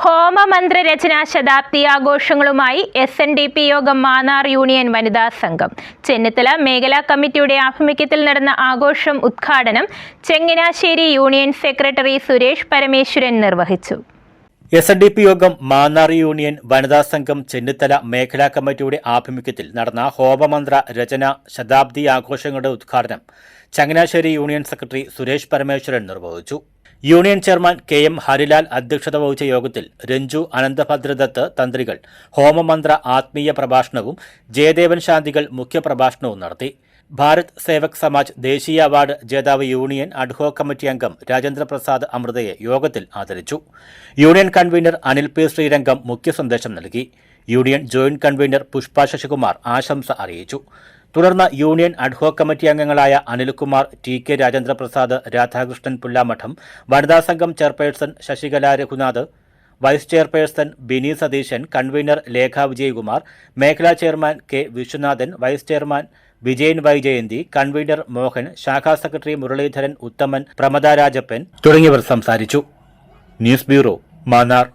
ഹോമമന്ത്രരചനാ ശതാബ്ദി ആഘോഷങ്ങളുമായി SNDP യോഗം Mannar union വനിതാ സംഘം. ചെന്നിത്തല മേഖലാ കമ്മിറ്റിയുടെ ആഭിമുഖ്യത്തിൽ നടന്ന ആഘോഷം ഉദ്ഘാടനം ചങ്ങനാശ്ശേരി യൂണിയൻ സെക്രട്ടറി സുരേഷ് പരമേശ്വരൻ നിർവഹിച്ചു. SNDP യോഗം മാന്നാർ യൂണിയൻ വനിതാ സംഘം ചെന്നിത്തല മേഖലാ കമ്മിറ്റിയുടെ ആഭിമുഖ്യത്തിൽ നടന്ന ഹോമമന്ത്ര രചന ശതാബ്ദി ആഘോഷങ്ങളുടെ ഉദ്ഘാടനം ചങ്ങനാശ്ശേരി യൂണിയൻ സെക്രട്ടറി സുരേഷ് പരമേശ്വരൻ നിർവഹിച്ചു. യൂണിയൻ ചെയർമാൻ KM ഹരിലാൽ അധ്യക്ഷത വഹിച്ച യോഗത്തിൽ രഞ്ജു അനന്തഭദ്രദത്ത് തന്ത്രികൾ ഹോമമന്ത്ര ആത്മീയ പ്രഭാഷണവും ജയദേവൻ ശാന്തികൾ മുഖ്യപ്രഭാഷണവും നടത്തി. ഭാരത് സേവക് സമാജ് ദേശീയ അവാർഡ് ജേതാവ് യൂണിയൻ അഡ്ഹോക് കമ്മിറ്റി അംഗം രാജേന്ദ്രപ്രസാദ് അമൃതയെ യോഗത്തിൽ ആദരിച്ചു. Union convener Anil P. Sreerangam മുഖ്യ സന്ദേശം നൽകി. Union joint convener Pushpa Sasikumar ആശംസ അറിയിച്ചു. തുടർന്ന് യൂണിയൻ അഡ്ഹോക് കമ്മിറ്റി അംഗങ്ങളായ അനിൽകുമാർ, TK രാജേന്ദ്രപ്രസാദ്, രാധാകൃഷ്ണൻ പുല്ലാമഠം, വനിതാ സംഘം chairperson Sasikala Raghunath, vice chairperson Bini Satheesan, convener Lekha Vijayakumar, മേഖലാ chairman K. Viswanathan, vice chairman Vijayan Y. Jayanthi, convener Mohan, ശാഖാ സെക്രട്ടറി മുരളീധരൻ, ഉത്തമൻ, പ്രമദ രാജപ്പൻ തുടങ്ങിയവർ സംസാരിച്ചു. News bureau, Mannar.